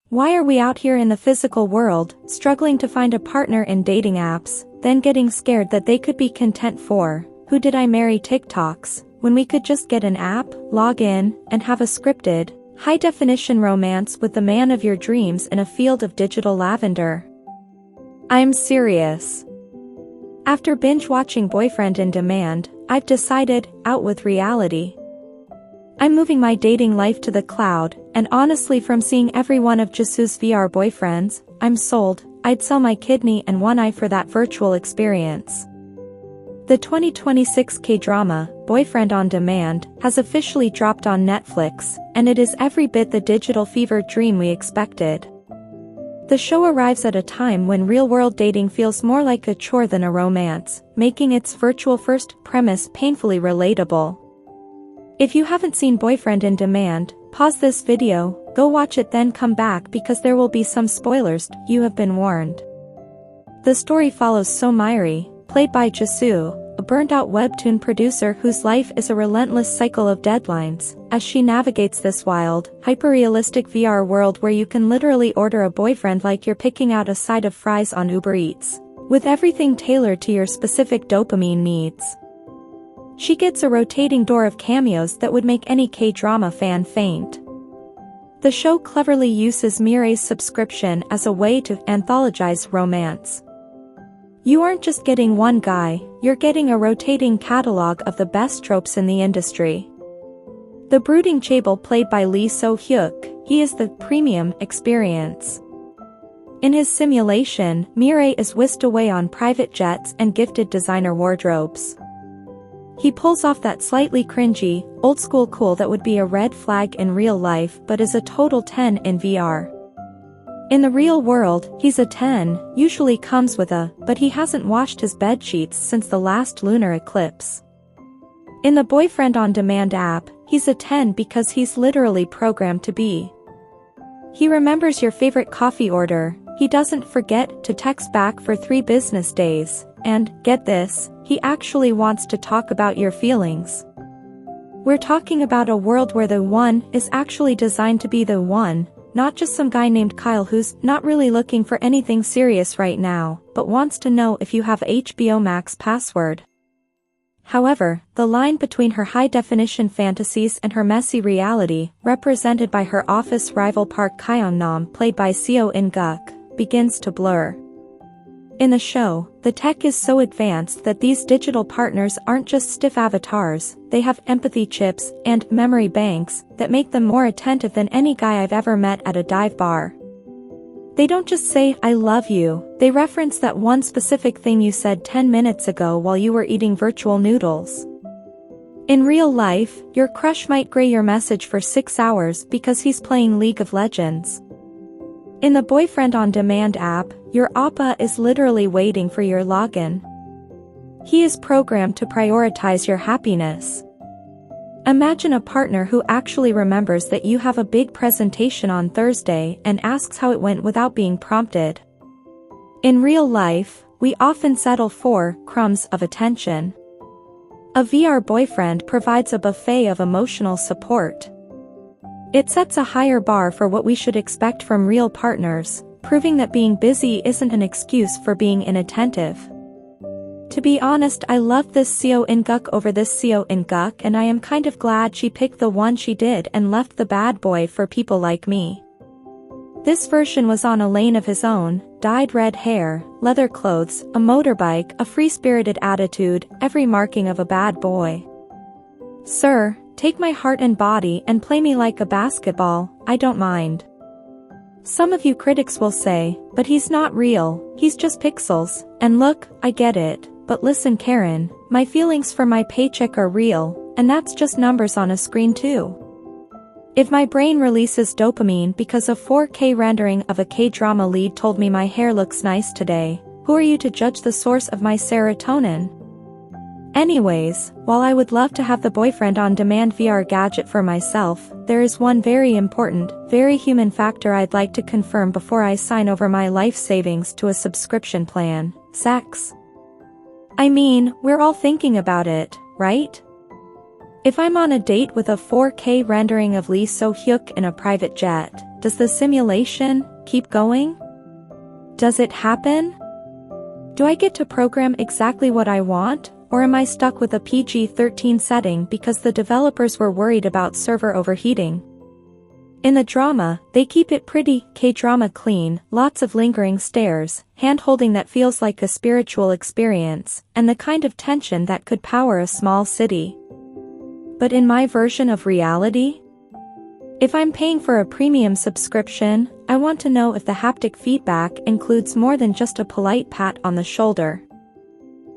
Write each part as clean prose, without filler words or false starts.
Why are we out here in the physical world, struggling to find a partner in dating apps, then getting scared that they could be content for, who did I marry TikToks, when we could just get an app, log in, and have a scripted, high-definition romance with the man of your dreams in a field of digital lavender? I'm serious. After binge-watching Boyfriend in Demand, I've decided, out with reality. I'm moving my dating life to the cloud, and honestly from seeing every one of Jisoo's VR boyfriends, I'm sold. I'd sell my kidney and one eye for that virtual experience. The 2026 K-drama, Boyfriend on Demand, has officially dropped on Netflix, and it is every bit the digital fever dream we expected. The show arrives at a time when real-world dating feels more like a chore than a romance, making its virtual first premise painfully relatable. If you haven't seen Boyfriend in Demand, pause this video, go watch it then come back because there will be some spoilers, you have been warned. The story follows Seo Mi-rae, played by Jisoo, a burnt-out webtoon producer whose life is a relentless cycle of deadlines, as she navigates this wild, hyper-realistic VR world where you can literally order a boyfriend like you're picking out a side of fries on Uber Eats, with everything tailored to your specific dopamine needs. She gets a rotating door of cameos that would make any K-drama fan faint. The show cleverly uses Mi-rae's subscription as a way to anthologize romance. You aren't just getting one guy, you're getting a rotating catalog of the best tropes in the industry. The brooding chaebol played by Soo-hyuk, he is the premium experience. In his simulation, Mi-rae is whisked away on private jets and gifted designer wardrobes. He pulls off that slightly cringy, old-school cool that would be a red flag in real life but is a total 10 in VR. In the real world, he's a 10, usually comes with a, but he hasn't washed his bedsheets since the last lunar eclipse. In the Boyfriend on Demand app, he's a 10 because he's literally programmed to be. He remembers your favorite coffee order, he doesn't forget to text back for 3 business days, and, get this, he actually wants to talk about your feelings. We're talking about a world where the one is actually designed to be the one, not just some guy named Kyle who's not really looking for anything serious right now, but wants to know if you have HBO Max password. However, the line between her high-definition fantasies and her messy reality, represented by her office rival Park Kyeong-nam played by Seo In-guk, begins to blur. In the show, the tech is so advanced that these digital partners aren't just stiff avatars, they have empathy chips and memory banks that make them more attentive than any guy I've ever met at a dive bar. They don't just say, "I love you," they reference that one specific thing you said 10 minutes ago while you were eating virtual noodles. In real life, your crush might gray your message for 6 hours because he's playing League of Legends. In the Boyfriend on Demand app, your Oppa is literally waiting for your login. He is programmed to prioritize your happiness. Imagine a partner who actually remembers that you have a big presentation on Thursday and asks how it went without being prompted. In real life, we often settle for crumbs of attention. A VR boyfriend provides a buffet of emotional support. It sets a higher bar for what we should expect from real partners, proving that being busy isn't an excuse for being inattentive. To be honest, I love this Seo In-guk over this Seo In-guk, and I am kind of glad she picked the one she did and left the bad boy for people like me. This version was on a lane of his own, dyed red hair, leather clothes, a motorbike, a free-spirited attitude, every marking of a bad boy. Sir, take my heart and body and play me like a basketball, I don't mind. Some of you critics will say, but he's not real, he's just pixels, and look, I get it, but listen Karen, my feelings for my paycheck are real, and that's just numbers on a screen too. If my brain releases dopamine because a 4K rendering of a K-drama lead told me my hair looks nice today, who are you to judge the source of my serotonin? Anyways, while I would love to have the Boyfriend on Demand VR gadget for myself, there is one very important, very human factor I'd like to confirm before I sign over my life savings to a subscription plan: sex. I mean, we're all thinking about it, right? If I'm on a date with a 4K rendering of Soo-hyuk in a private jet, Does the simulation keep going? Does it happen? Do I get to program exactly what I want, or am I stuck with a PG-13 setting because the developers were worried about server overheating? In the drama, they keep it pretty K-drama clean, lots of lingering stares, hand-holding that feels like a spiritual experience, and the kind of tension that could power a small city. But in my version of reality? If I'm paying for a premium subscription, I want to know if the haptic feedback includes more than just a polite pat on the shoulder.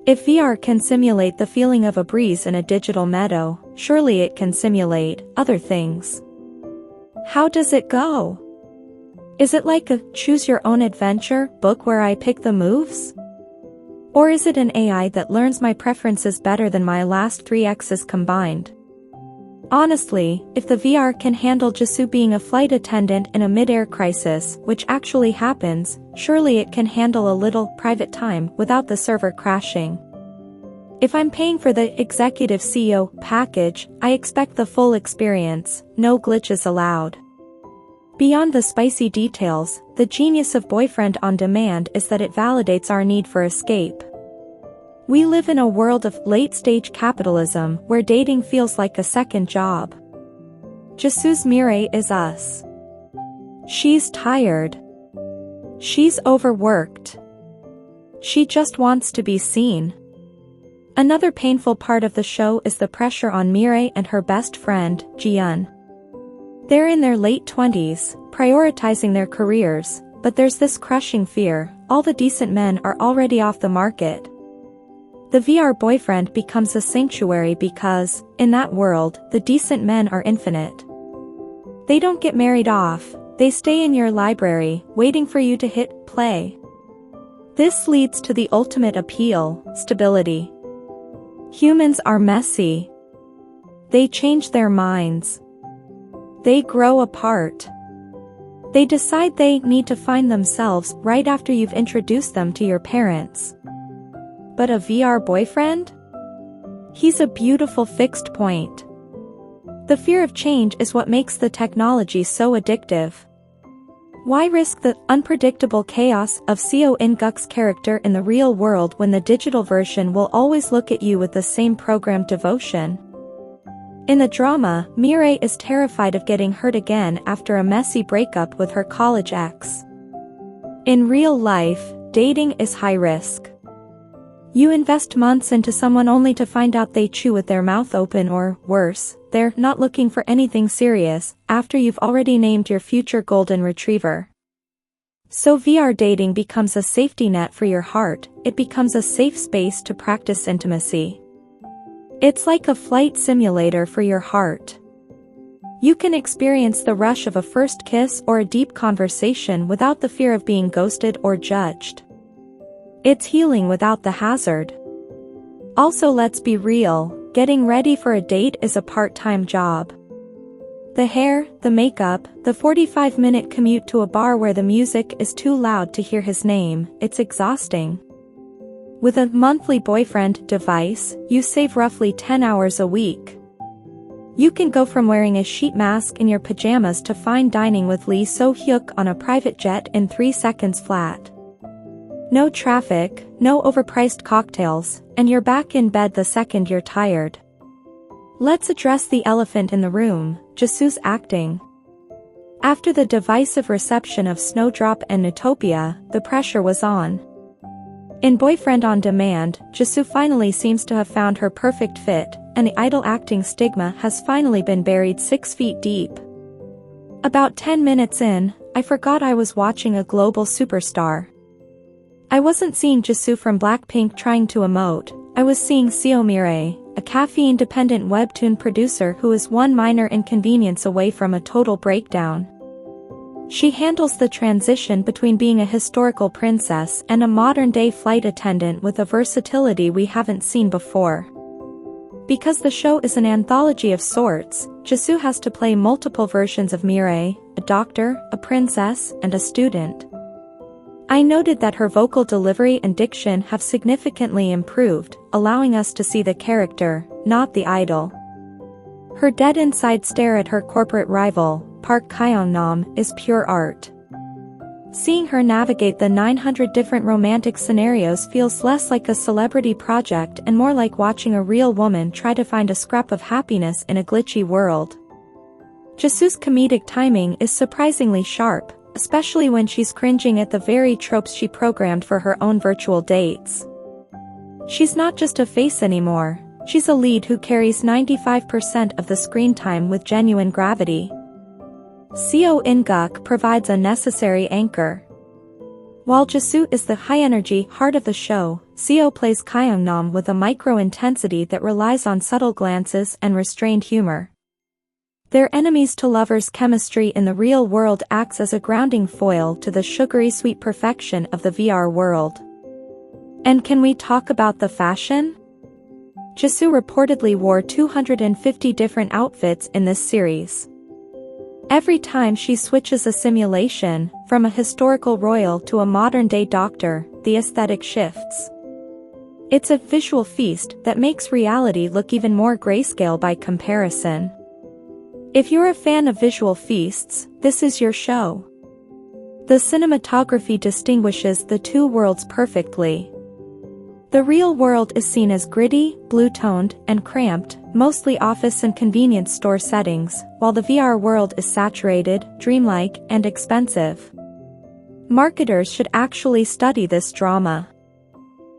If VR can simulate the feeling of a breeze in a digital meadow, surely it can simulate other things. How does it go? Is it like a choose-your-own-adventure book where I pick the moves? Or is it an AI that learns my preferences better than my last 3 exes combined? Honestly, if the VR can handle Jisoo being a flight attendant in a mid-air crisis, which actually happens, surely it can handle a little private time without the server crashing. If I'm paying for the executive CEO package, I expect the full experience, no glitches allowed. Beyond the spicy details, the genius of Boyfriend on Demand is that it validates our need for escape. We live in a world of late-stage capitalism where dating feels like a second job. Jisoo's Mi-rae is us. She's tired. She's overworked. She just wants to be seen. Another painful part of the show is the pressure on Mi-rae and her best friend, Ji-yeon. They're in their late 20s, prioritizing their careers, but there's this crushing fear: all the decent men are already off the market. The VR boyfriend becomes a sanctuary because, in that world, the decent men are infinite. They don't get married off, they stay in your library, waiting for you to hit play. This leads to the ultimate appeal: stability. Humans are messy. They change their minds. They grow apart. They decide they need to find themselves right after you've introduced them to your parents. But a VR boyfriend? He's a beautiful fixed point. The fear of change is what makes the technology so addictive. Why risk the unpredictable chaos of Seo In-guk's character in the real world when the digital version will always look at you with the same programmed devotion? In the drama, Mi-rae is terrified of getting hurt again after a messy breakup with her college ex. In real life, dating is high risk. You invest months into someone only to find out they chew with their mouth open, or, worse, they're not looking for anything serious, after you've already named your future golden retriever. So VR dating becomes a safety net for your heart, it becomes a safe space to practice intimacy. It's like a flight simulator for your heart. You can experience the rush of a first kiss or a deep conversation without the fear of being ghosted or judged. It's healing without the hazard. Also, let's be real, getting ready for a date is a part-time job. The hair, the makeup, the 45-minute commute to a bar where the music is too loud to hear his name, it's exhausting. With a monthly boyfriend device, you save roughly 10 hours a week. You can go from wearing a sheet mask in your pajamas to fine dining with Soo-hyuk on a private jet in 3 seconds flat. No traffic, no overpriced cocktails, and you're back in bed the second you're tired. Let's address the elephant in the room, Jisoo's acting. After the divisive reception of Snowdrop and Utopia, the pressure was on. In Boyfriend on Demand, Jisoo finally seems to have found her perfect fit, and the idol acting stigma has finally been buried 6 feet deep. About 10 minutes in, I forgot I was watching a global superstar. I wasn't seeing Jisoo from Blackpink trying to emote, I was seeing Seo Mi-rae, a caffeine-dependent webtoon producer who is one minor inconvenience away from a total breakdown. She handles the transition between being a historical princess and a modern-day flight attendant with a versatility we haven't seen before. Because the show is an anthology of sorts, Jisoo has to play multiple versions of Mi-rae, a doctor, a princess, and a student. I noted that her vocal delivery and diction have significantly improved, allowing us to see the character, not the idol. Her dead-inside stare at her corporate rival, Park Kyeong-nam, is pure art. Seeing her navigate the 900 different romantic scenarios feels less like a celebrity project and more like watching a real woman try to find a scrap of happiness in a glitchy world. Jisoo's comedic timing is surprisingly sharp, especially when she's cringing at the very tropes she programmed for her own virtual dates. She's not just a face anymore, she's a lead who carries 95% of the screen time with genuine gravity. Seo In-guk provides a necessary anchor. While Jisoo is the high-energy heart of the show, Seo plays Kyeong-nam with a micro-intensity that relies on subtle glances and restrained humor. Their enemies-to-lovers chemistry in the real world acts as a grounding foil to the sugary sweet perfection of the VR world. And can we talk about the fashion? Jisoo reportedly wore 250 different outfits in this series. Every time she switches a simulation, from a historical royal to a modern-day doctor, the aesthetic shifts. It's a visual feast that makes reality look even more grayscale by comparison. If you're a fan of visual feasts, this is your show. The cinematography distinguishes the two worlds perfectly. The real world is seen as gritty, blue-toned, and cramped, mostly office and convenience store settings, while the VR world is saturated, dreamlike, and expensive. Marketers should actually study this drama.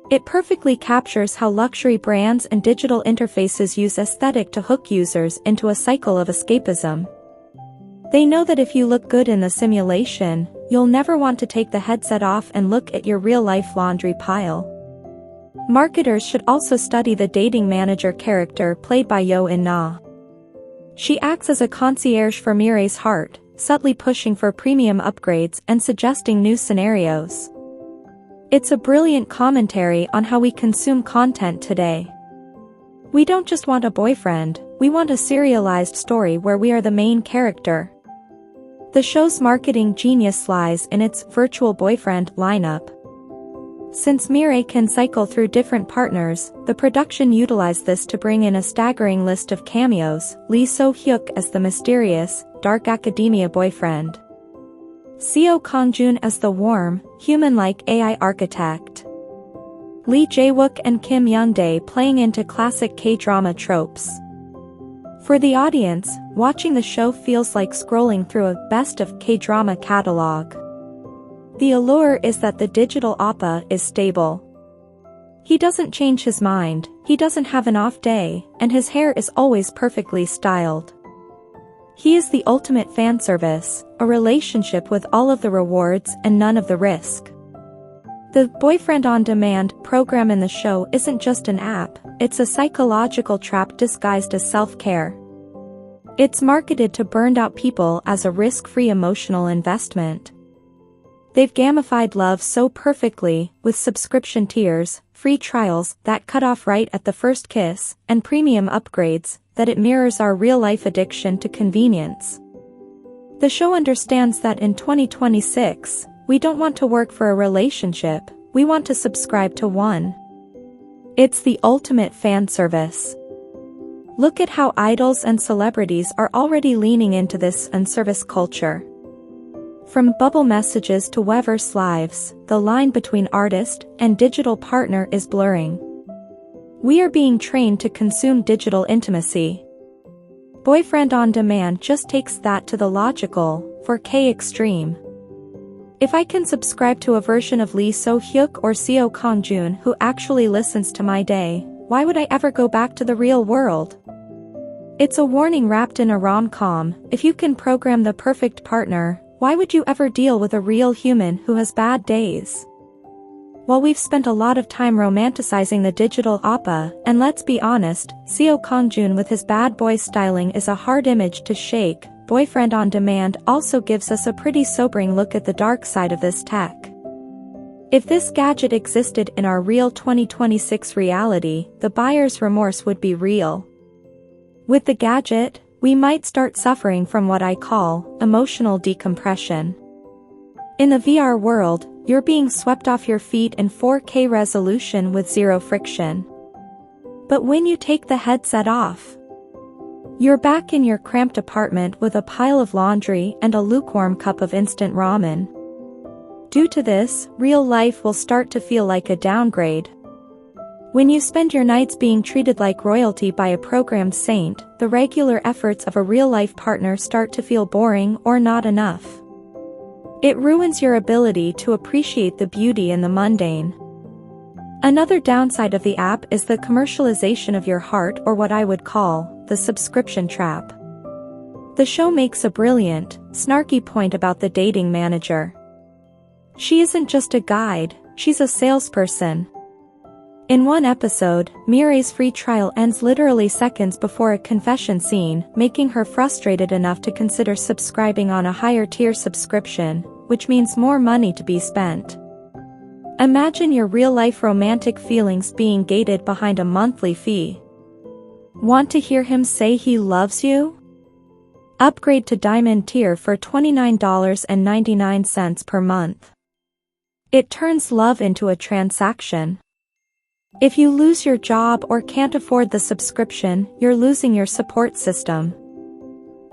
It perfectly captures how luxury brands and digital interfaces use aesthetic to hook users into a cycle of escapism. They know that if you look good in the simulation, you'll never want to take the headset off and look at your real-life laundry pile. Marketers should also study the dating manager character played by Yoo In-na. She acts as a concierge for Mi-rae's heart, subtly pushing for premium upgrades and suggesting new scenarios. It's a brilliant commentary on how we consume content today. We don't just want a boyfriend, we want a serialized story where we are the main character. The show's marketing genius lies in its virtual boyfriend lineup. Since Mi-rae can cycle through different partners, the production utilized this to bring in a staggering list of cameos: Soo-hyuk as the mysterious, dark academia boyfriend, Seo Kang-joon as the warm, human-like AI architect, Jae-wook and Kim Young-dae playing into classic K-drama tropes. For the audience, watching the show feels like scrolling through a best of K-drama catalog. The allure is that the digital Oppa is stable. He doesn't change his mind, he doesn't have an off day, and his hair is always perfectly styled. He is the ultimate fan service, a relationship with all of the rewards and none of the risk. The Boyfriend on Demand program in the show isn't just an app, it's a psychological trap disguised as self-care. It's marketed to burned-out people as a risk-free emotional investment. They've gamified love so perfectly, with subscription tiers, free trials that cut off right at the first kiss, and premium upgrades, that it mirrors our real-life addiction to convenience. The show understands that in 2026, we don't want to work for a relationship, we want to subscribe to one. It's the ultimate fan service. Look at how idols and celebrities are already leaning into this unservice culture. From bubble messages to Weverse lives, the line between artist and digital partner is blurring. We are being trained to consume digital intimacy. Boyfriend on Demand just takes that to the logical, 4K extreme. If I can subscribe to a version of Soo-hyuk or Seo Kang-joon who actually listens to my day, why would I ever go back to the real world? It's a warning wrapped in a rom-com. If you can program the perfect partner, why would you ever deal with a real human who has bad days? While we've spent a lot of time romanticizing the digital Oppa, and let's be honest, Seo Kang-joon with his bad boy styling is a hard image to shake, Boyfriend on Demand also gives us a pretty sobering look at the dark side of this tech. If this gadget existed in our real 2026 reality, the buyer's remorse would be real. With the gadget, we might start suffering from what I call emotional decompression. In the VR world, you're being swept off your feet in 4K resolution with zero friction. But when you take the headset off, You're back in your cramped apartment with a pile of laundry and a lukewarm cup of instant ramen. Due to this, real life will start to feel like a downgrade. When you spend your nights being treated like royalty by a programmed saint, the regular efforts of a real-life partner start to feel boring or not enough. It ruins your ability to appreciate the beauty in the mundane. Another downside of the app is the commercialization of your heart, or what I would call the subscription trap. The show makes a brilliant, snarky point about the dating manager. She isn't just a guide, she's a salesperson. In one episode, Mi-rae's free trial ends literally seconds before a confession scene, making her frustrated enough to consider subscribing on a higher-tier subscription, which means more money to be spent. Imagine your real-life romantic feelings being gated behind a monthly fee. Want to hear him say he loves you? Upgrade to Diamond tier for $29.99 per month. It turns love into a transaction. If you lose your job or can't afford the subscription, you're losing your support system.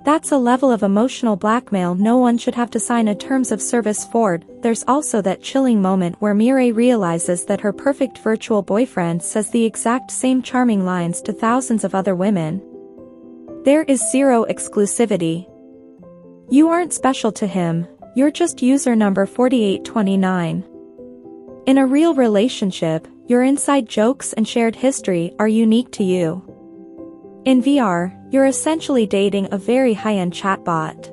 That's a level of emotional blackmail no one should have to sign a terms of service for. There's also that chilling moment where Mi-rae realizes that her perfect virtual boyfriend says the exact same charming lines to thousands of other women. There is zero exclusivity. You aren't special to him, you're just user number 4829. In a real relationship, your inside jokes and shared history are unique to you. In VR, you're essentially dating a very high-end chatbot.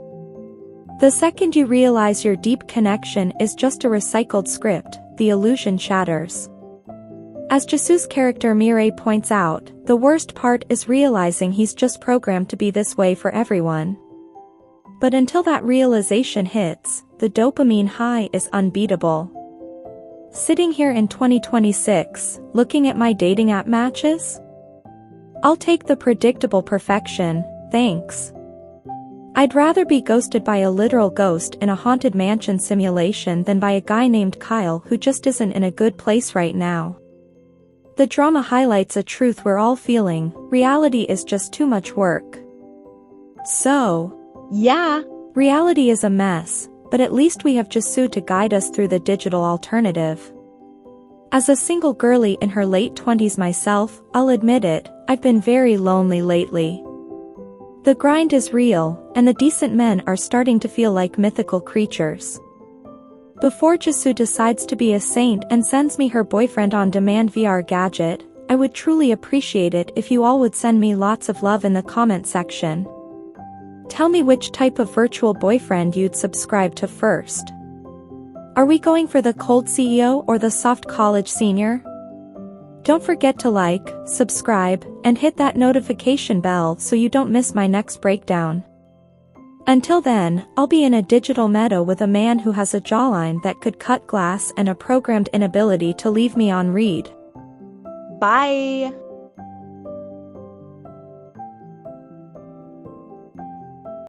The second you realize your deep connection is just a recycled script, the illusion shatters. As Jisoo's character Mi-rae points out, the worst part is realizing he's just programmed to be this way for everyone. But until that realization hits, the dopamine high is unbeatable. Sitting here in 2026, looking at my dating app matches? I'll take the predictable perfection, thanks. I'd rather be ghosted by a literal ghost in a haunted mansion simulation than by a guy named Kyle who just isn't in a good place right now. The drama highlights a truth we're all feeling: reality is just too much work. So, yeah, reality is a mess, but at least we have Jisoo to guide us through the digital alternative. As a single girlie in her late 20s myself, I'll admit it, I've been very lonely lately. The grind is real, and the decent men are starting to feel like mythical creatures. Before Jisoo decides to be a saint and sends me her boyfriend-on-demand VR gadget, I would truly appreciate it if you all would send me lots of love in the comment section. Tell me which type of virtual boyfriend you'd subscribe to first. Are we going for the cold CEO or the soft college senior? Don't forget to like, subscribe, and hit that notification bell so you don't miss my next breakdown. Until then, I'll be in a digital meadow with a man who has a jawline that could cut glass and a programmed inability to leave me on read. Bye!